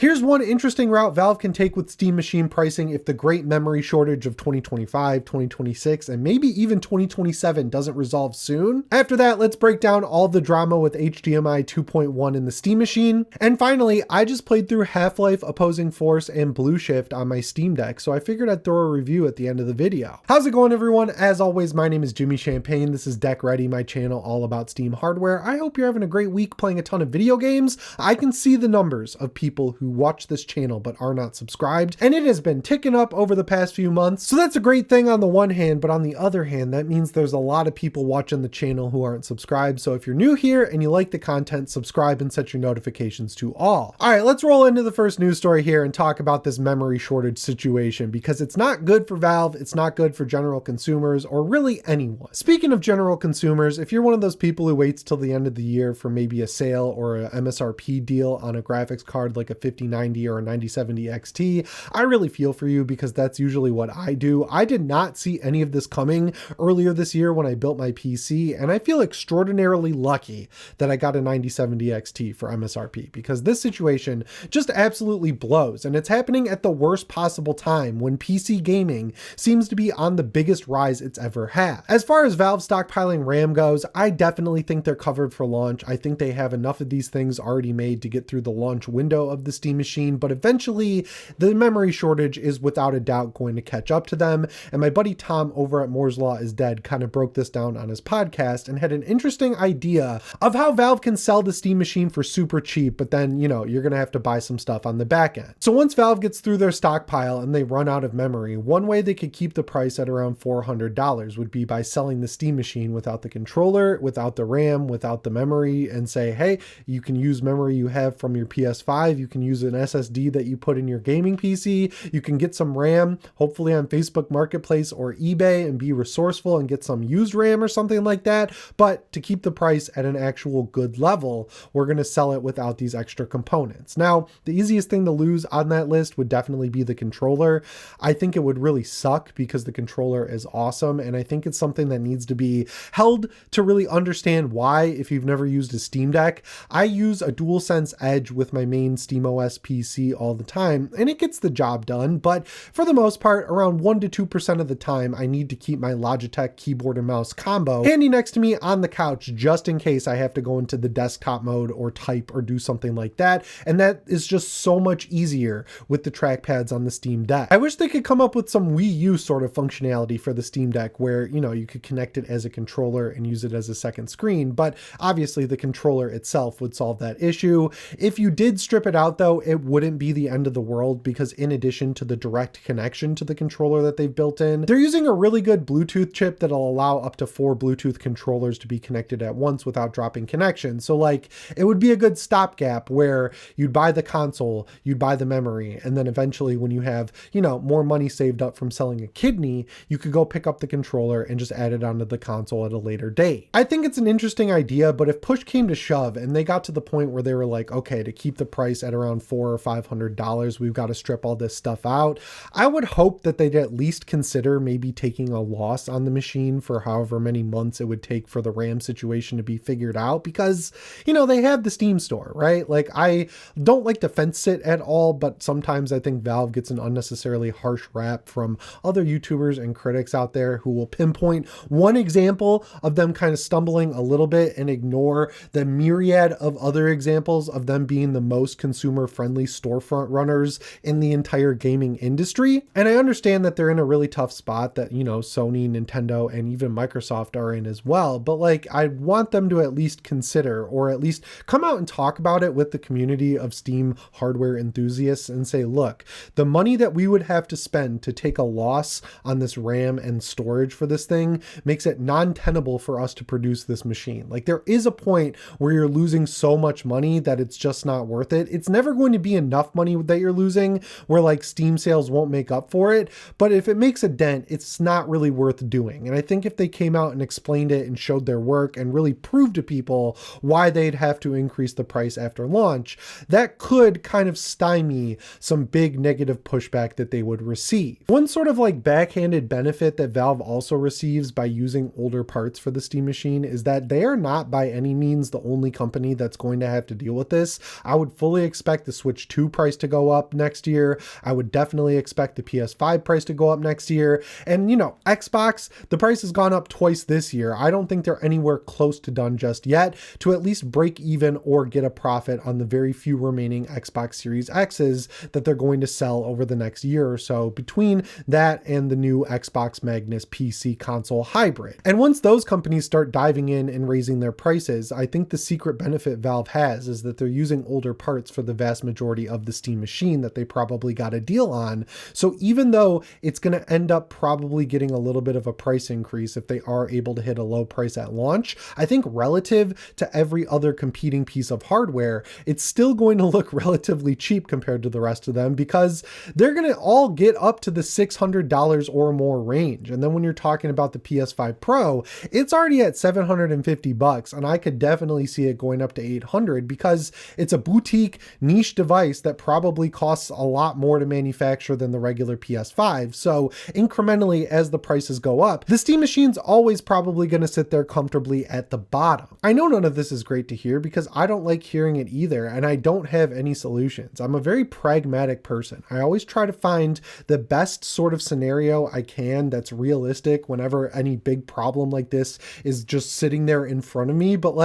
Here's one interesting route Valve can take with Steam Machine pricing if the great memory shortage of 2025, 2026, and maybe even 2027 doesn't resolve soon. After that, let's break down all the drama with HDMI 2.1 in the Steam Machine. And finally, I just played through Half-Life, Opposing Force, and Blue Shift on my Steam Deck, so I figured I'd throw a review at the end of the video. How's it going, everyone? As always, my name is Jimmy Champagne. This is Deck Ready, my channel all about Steam hardware. I hope you're having a great week playing a ton of video games. I can see the numbers of people who watch this channel but are not subscribed, and it has been ticking up over the past few months. So that's a great thing on the one hand, but on the other hand, that means there's a lot of people watching the channel who aren't subscribed. So if you're new here and you like the content, subscribe and set your notifications to all. All right, let's roll into the first news story here and talk about this memory shortage situation, because it's not good for Valve, it's not good for general consumers or really anyone. Speaking of general consumers, if you're one of those people who waits till the end of the year for maybe a sale or a MSRP deal on a graphics card like a 5090 or a 9070 XT, I really feel for you, because that's usually what I do. I did not see any of this coming earlier this year when I built my PC, and I feel extraordinarily lucky that I got a 9070 XT for MSRP, because this situation just absolutely blows, and it's happening at the worst possible time when PC gaming seems to be on the biggest rise it's ever had. As far as Valve stockpiling RAM goes, I definitely think they're covered for launch. I think they have enough of these things already made to get through the launch window of the Steam Machine, but eventually the memory shortage is without a doubt going to catch up to them. And my buddy Tom over at Moore's Law is Dead kind of broke this down on his podcast and had an interesting idea of how Valve can sell the Steam Machine for super cheap, but then, you know, you're going to have to buy some stuff on the back end. So once Valve gets through their stockpile and they run out of memory, one way they could keep the price at around $400 would be by selling the Steam Machine without the controller, without the RAM, without the memory, and say, hey, you can use memory you have from your PS5, you can use an SSD that you put in your gaming PC, you can get some RAM, hopefully on Facebook Marketplace or eBay, and be resourceful and get some used RAM or something like that. But to keep the price at an actual good level, we're going to sell it without these extra components. Now, the easiest thing to lose on that list would definitely be the controller. I think it would really suck because the controller is awesome, and I think it's something that needs to be held to really understand why, if you've never used a Steam Deck. I use a DualSense Edge with my main SteamOS PC all the time, and it gets the job done, but for the most part, around 1% to 2% of the time, I need to keep my Logitech keyboard and mouse combo handy next to me on the couch, just in case I have to go into the desktop mode or type or do something like that, and that is just so much easier with the trackpads on the Steam Deck. I wish they could come up with some Wii U sort of functionality for the Steam Deck where, you know, you could connect it as a controller and use it as a second screen, but obviously the controller itself would solve that issue. If you did strip it out though, it wouldn't be the end of the world, because in addition to the direct connection to the controller that they've built in, they're using a really good Bluetooth chip that'll allow up to 4 Bluetooth controllers to be connected at once without dropping connection. So like, it would be a good stopgap where you'd buy the console, you'd buy the memory, and then eventually when you have, you know, more money saved up from selling a kidney, you could go pick up the controller and just add it onto the console at a later date. I think it's an interesting idea, but if push came to shove and they got to the point where they were like, okay, to keep the price at around $400 or $500, we've got to strip all this stuff out, I would hope that they'd at least consider maybe taking a loss on the machine for however many months it would take for the RAM situation to be figured out, because, you know, they have the Steam store, right? Like, I don't like to fence sit at all, but sometimes I think Valve gets an unnecessarily harsh rap from other YouTubers and critics out there who will pinpoint one example of them kind of stumbling a little bit and ignore the myriad of other examples of them being the most consumer-friendly storefront runners in the entire gaming industry. And I understand that they're in a really tough spot that, you know, Sony, Nintendo, and even Microsoft are in as well. But like, I want them to at least consider, or at least come out and talk about it with the community of Steam hardware enthusiasts and say, look, the money that we would have to spend to take a loss on this RAM and storage for this thing makes it non-tenable for us to produce this machine. Like, there is a point where you're losing so much money that it's just not worth it. It's never going to be enough money that you're losing where like Steam sales won't make up for it. But if it makes a dent, it's not really worth doing. And I think if they came out and explained it and showed their work and really proved to people why they'd have to increase the price after launch, that could kind of stymie some big negative pushback that they would receive. One sort of like backhanded benefit that Valve also receives by using older parts for the Steam Machine is that they are not by any means the only company that's going to have to deal with this. I would fully expect the Switch 2 price to go up next year. I would definitely expect the PS5 price to go up next year. And, Xbox, the price has gone up twice this year. I don't think they're anywhere close to done just yet to at least break even or get a profit on the very few remaining Xbox Series X's that they're going to sell over the next year or so between that and the new Xbox Magnus PC console hybrid. And once those companies start diving in and raising their prices, I think the secret benefit Valve has is that they're using older parts for the vast majority of the Steam machine that they probably got a deal on. So even though it's going to end up probably getting a little bit of a price increase if they are able to hit a low price at launch, I think relative to every other competing piece of hardware, it's still going to look relatively cheap compared to the rest of them because they're going to all get up to the $600 or more range. And then when you're talking about the PS5 Pro, it's already at $750, and I could definitely see it going up to $800 because it's a boutique niche device that probably costs a lot more to manufacture than the regular PS5. So incrementally, as the prices go up, the Steam machine's always probably going to sit there comfortably at the bottom. I know none of this is great to hear because I don't like hearing it either, and I don't have any solutions. I'm a very pragmatic person. I always try to find the best sort of scenario I can that's realistic whenever any big problem like this is just sitting there in front of me. But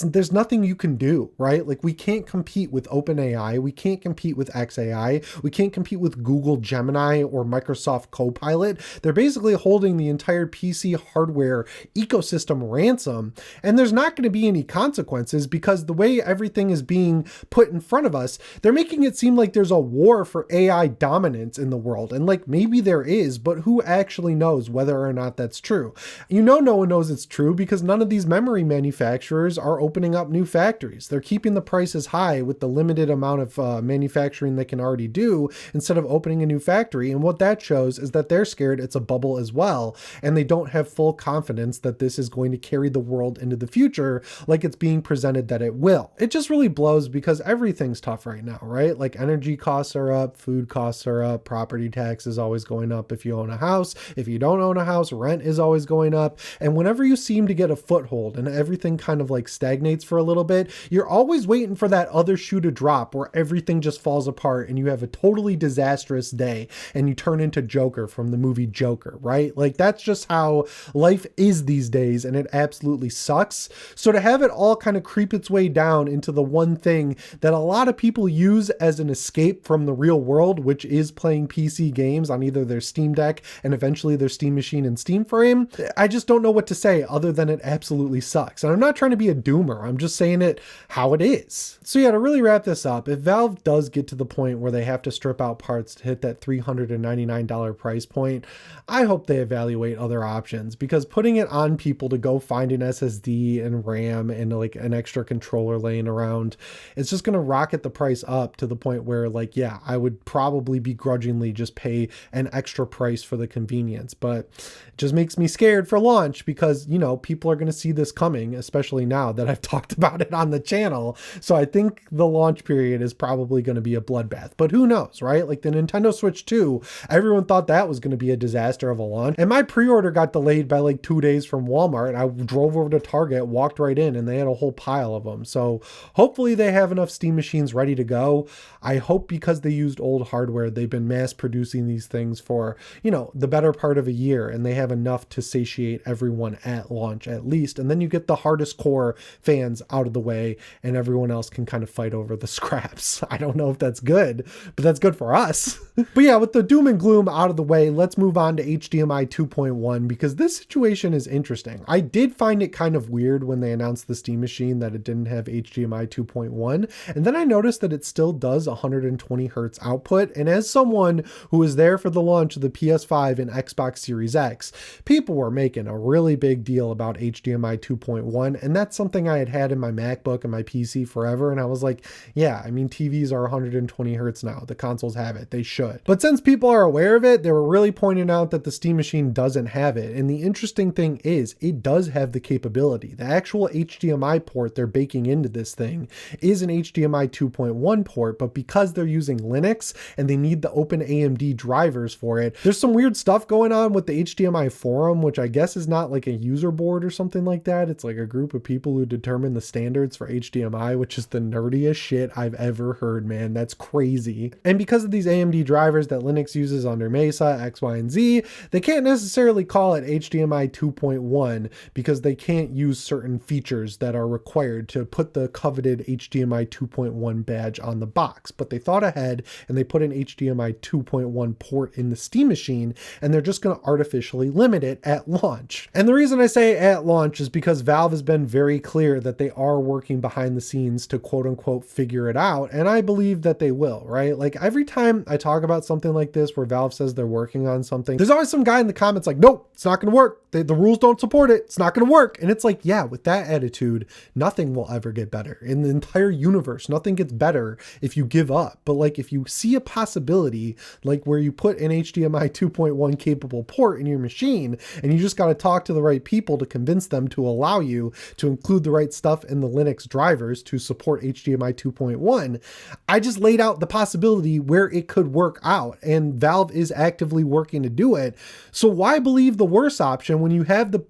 there's nothing you can do, right? We can't compete with OpenAI. We can't compete with XAI. We can't compete with Google Gemini or Microsoft Copilot. They're basically holding the entire PC hardware ecosystem ransom. And there's not going to be any consequences because the way everything is being put in front of us, they're making it seem like there's a war for AI dominance in the world. And maybe there is, but who actually knows whether or not that's true? No one knows it's true because none of these memory manufacturers are opening up new factories. They're keeping the prices high with the limited amount of manufacturing they can already do instead of opening a new factory. And what that shows is that they're scared it's a bubble as well. And they don't have full confidence that this is going to carry the world into the future like it's being presented that it will. It just really blows because everything's tough right now, right? Energy costs are up, food costs are up, property tax is always going up if you own a house. If you don't own a house, rent is always going up. And whenever you seem to get a foothold and everything kind of stagnates for a little bit, you're always waiting for that other shoe to drop where everything just falls apart and you have a totally disastrous day and you turn into Joker from the movie Joker, right? That's just how life is these days, and it absolutely sucks. So to have it all kind of creep its way down into the one thing that a lot of people use as an escape from the real world, which is playing PC games on either their Steam Deck and eventually their Steam machine and Steam frame, I just don't know what to say other than it absolutely sucks. And I'm not trying to be a doomer. I'm just saying it how it is. So yeah, to really wrap this up, if Valve does get to the point where they have to strip out parts to hit that $399 price point, I hope they evaluate other options because putting it on people to go find an SSD and RAM and an extra controller laying around, it's just going to rocket the price up to the point where I would probably begrudgingly just pay an extra price for the convenience. But it just makes me scared for launch because, people are going to see this coming, especially now that I've talked about it on the channel. So I think the launch period is probably going to be a bloodbath, but who knows, right? The Nintendo Switch 2, everyone thought that was going to be a disaster of a launch. And my pre-order got delayed by 2 days from Walmart. I drove over to Target, walked right in, and they had a whole pile of them. So hopefully they have enough Steam machines ready to go. I hope because they used old hardware, they've been mass producing these things for, the better part of a year, and they have enough to satiate everyone at launch at least. And then you get the hardest core fans out of the way and everyone else can kind of fight over the scraps. I don't know if that's good, but that's good for us. But yeah, with the doom and gloom out of the way, let's move on to HDMI 2.1 because this situation is interesting. I did find it kind of weird when they announced the Steam machine that it didn't have HDMI 2.1, and then I noticed that it still does 120 hertz output. And as someone who was there for the launch of the PS5 and Xbox Series X, people were making a really big deal about HDMI 2.1, and that's something I had in my MacBook and my PC forever, and I was like, yeah, TVs are 120 hertz now. The consoles have it. They should. But since people are aware of it, they were really pointing out that the Steam machine doesn't have it. And the interesting thing is it does have the capability. The actual HDMI port they're baking into this thing is an HDMI 2.1 port, but because they're using Linux and they need the open AMD drivers for it, there's some weird stuff going on with the HDMI forum, which I guess is not a user board or something like that. It's a group of people who determine the standards for HDMI, which is the nerdiest shit I've ever heard, man. That's crazy. And because of these AMD drivers that Linux uses under Mesa, X, Y, and Z, they can't necessarily call it HDMI 2.1 because they can't use certain features that are required to put the coveted HDMI 2.1 badge on the box. But they thought ahead and they put an HDMI 2.1 port in the Steam machine, and they're just going to artificially limit it at launch. And the reason I say at launch is because Valve has been very clear that they are working behind the scenes to quote unquote figure it out. And I believe that they will, right? Like every time I talk about something like this where Valve says they're working on something, there's always some guy in the comments like, nope, it's not going to work. The rules don't support it. It's not going to work. And it's like, yeah, with that attitude, nothing will ever get better in the entire universe. Nothing gets better if you give up. But like, if you see a possibility, like where you put an HDMI 2.1 capable port in your machine, and you just got to talk to the right people to convince them to allow you to include the right stuff in the Linux drivers to support HDMI 2.1, I just laid out the possibility where it could work out, and Valve is actively working to do it. So why believe the worst option when you have the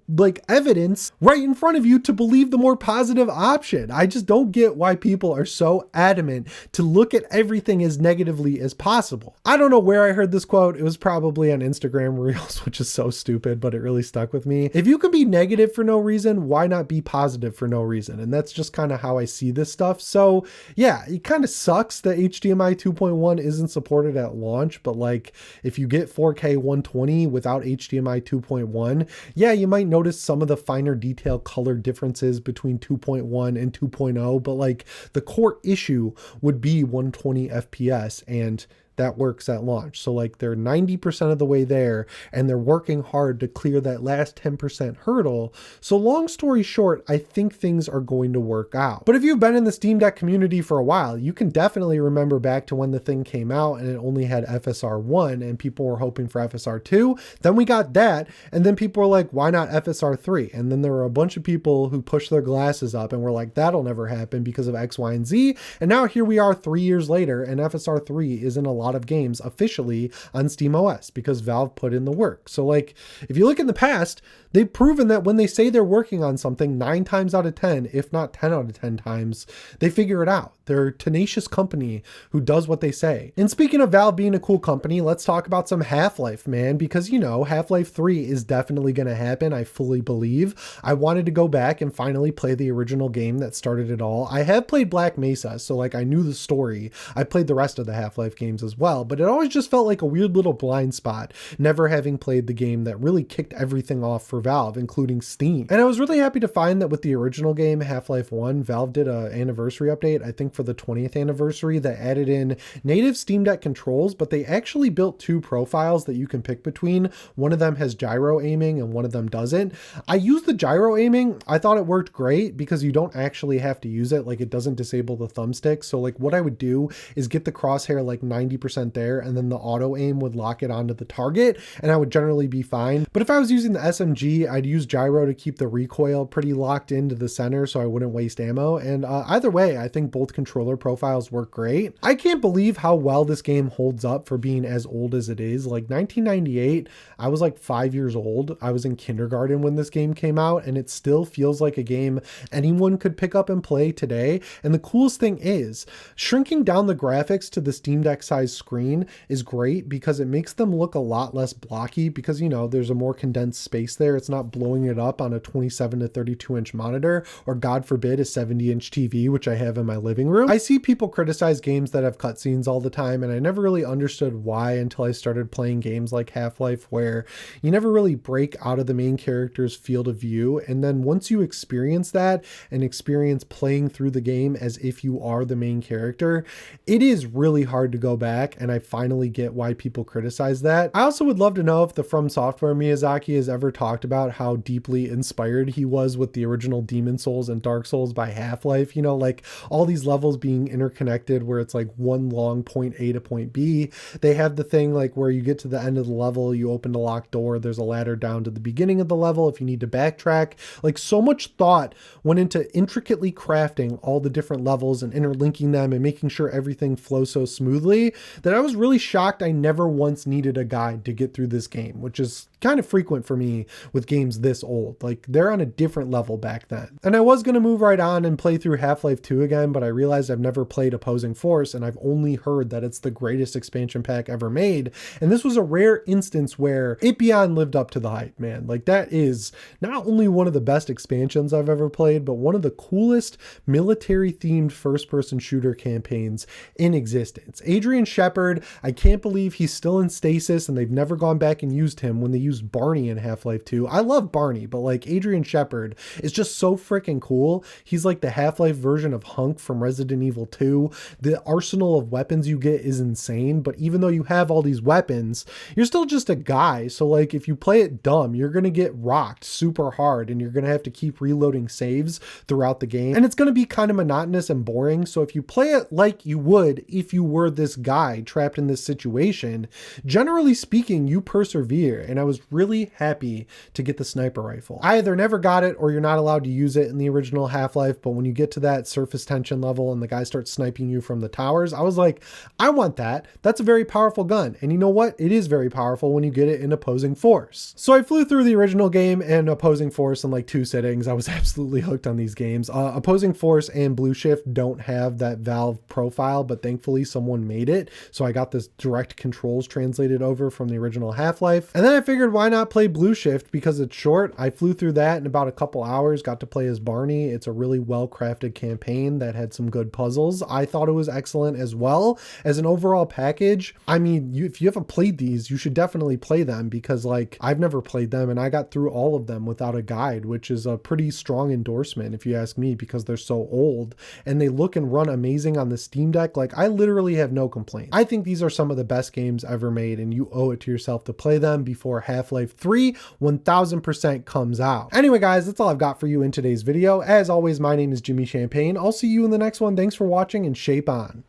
evidence right in front of you to believe the more positive option? I just don't get why people are so adamant to look at everything as negatively as possible. I don't know where I heard this quote. It was probably on Instagram Reels, which is so stupid, but it really stuck with me. If you can be negative for no reason, why not be positive for no reason? And that's just kind of how I see this stuff. So yeah, it kind of sucks that HDMI 2.1 isn't supported at launch, but like if you get 4K 120 without HDMI 2.1, yeah, you might notice some of the finer detail color differences between 2.1 and 2.0, but like the core issue would be 120 FPS, and that works at launch. So like they're 90% of the way there, and they're working hard to clear that last 10% hurdle. So long story short, I think things are going to work out. But if you've been in the Steam Deck community for a while, you can definitely remember back to when the thing came out and it only had FSR 1 and people were hoping for FSR 2. Then we got that, and then people were like, why not FSR 3? And then there were a bunch of people who pushed their glasses up and were like, that'll never happen because of X, Y, and Z. And now here we are 3 years later, and FSR 3 is in a lot of games officially on SteamOS because Valve put in the work. So like, if you look in the past, they've proven that when they say they're working on something 9 times out of 10, if not 10 out of 10 times, they figure it out. They're a tenacious company who does what they say. And speaking of Valve being a cool company, let's talk about some Half-Life, man, because you know, Half-Life 3 is definitely going to happen. I fully believe. I wanted to go back and finally play the original game that started it all. I have played Black Mesa, so like I knew the story. I played the rest of the Half-Life games as well, but it always just felt like a weird little blind spot, never having played the game that really kicked everything off for Valve, including Steam. And I was really happy to find that with the original game, Half-Life 1, Valve did an anniversary update, I think for the 20th anniversary, that added in native Steam Deck controls, but they actually built 2 profiles that you can pick between. One of them has gyro aiming and one of them doesn't. I used the gyro aiming. I thought it worked great because you don't actually have to use it. Like, it doesn't disable the thumbstick. So like what I would do is get the crosshair like 90% there, and then the auto aim would lock it onto the target, and I would generally be fine. But if I was using the SMG, I'd use gyro to keep the recoil pretty locked into the center so I wouldn't waste ammo. And either way, I think both controller profiles work great. I can't believe how well this game holds up for being as old as it is. Like 1998, I was like 5 years old. I was in kindergarten when this game came out, and it still feels like a game anyone could pick up and play today. And the coolest thing is, shrinking down the graphics to the Steam Deck size screen is great because it makes them look a lot less blocky because, you know, there's a more condensed space there. It's not blowing it up on a 27 to 32 inch monitor, or God forbid a 70-inch TV, which I have in my living room. I see people criticize games that have cutscenes all the time, and I never really understood why until I started playing games like Half-Life, where you never really break out of the main character's field of view. And then once you experience that and experience playing through the game as if you are the main character, it is really hard to go back, and I finally get why people criticize that. I also would love to know if the From Software Miyazaki has ever talked about how deeply inspired he was with the original Demon Souls and Dark Souls by Half-Life, you know, like all these levels being interconnected where it's like one long point A to point B. They have the thing like where you get to the end of the level, you open a locked door, there's a ladder down to the beginning of the level if you need to backtrack. Like, so much thought went into intricately crafting all the different levels and interlinking them and making sure everything flows so smoothly that I was really shocked I never once needed a guide to get through this game, which is kind of frequent for me with games this old. Like, they're on a different level back then. And I was going to move right on and play through Half-Life 2 again, but I realized I've never played Opposing Force, and I've only heard that it's the greatest expansion pack ever made. And this was a rare instance where it beyond lived up to the hype, man. Like, that is not only one of the best expansions I've ever played, but one of the coolest military-themed first-person shooter campaigns in existence. Adrian Shepard, I can't believe he's still in stasis and they've never gone back and used him when they used Barney in Half-Life 2. I love Barney, but like, Adrian Shepard is just so freaking cool. He's like the Half-Life version of Hunk from Resident Evil 2. The arsenal of weapons you get is insane, but even though you have all these weapons, you're still just a guy. So like, if you play it dumb, you're going to get rocked super hard and you're going to have to keep reloading saves throughout the game. And it's going to be kind of monotonous and boring. So if you play it like you would if you were this guy trapped in this situation, generally speaking, you persevere. And I was really happy to get the sniper rifle. I either never got it or you're not allowed to use it in the original Half-Life, but when you get to that surface tension level and the guy starts sniping you from the towers, I was like, I want that. That's a very powerful gun. And you know what? It is very powerful when you get it in Opposing Force. So I flew through the original game and Opposing Force in like 2 sittings. I was absolutely hooked on these games. Opposing Force and Blue Shift don't have that Valve profile, but thankfully someone made it. So I got this direct controls translated over from the original Half-Life. And then I figured, why not play Blue Shift because it's short. I flew through that in about a couple hours, got to play as Barney. It's a really well-crafted campaign that had some good puzzles. I thought it was excellent as well as an overall package. I mean, if you haven't played these, you should definitely play them because like, I've never played them and I got through all of them without a guide, which is a pretty strong endorsement if you ask me, because they're so old and they look and run amazing on the Steam Deck. Like, I literally have no complaints. I think these are some of the best games ever made and you owe it to yourself to play them before Half-Life 3 1000% comes out. Anyway, guys, that's all I've got for you in today's video. As always, my name is Jimmy Champagne. I'll see you in the next one. Thanks for watching and shape on.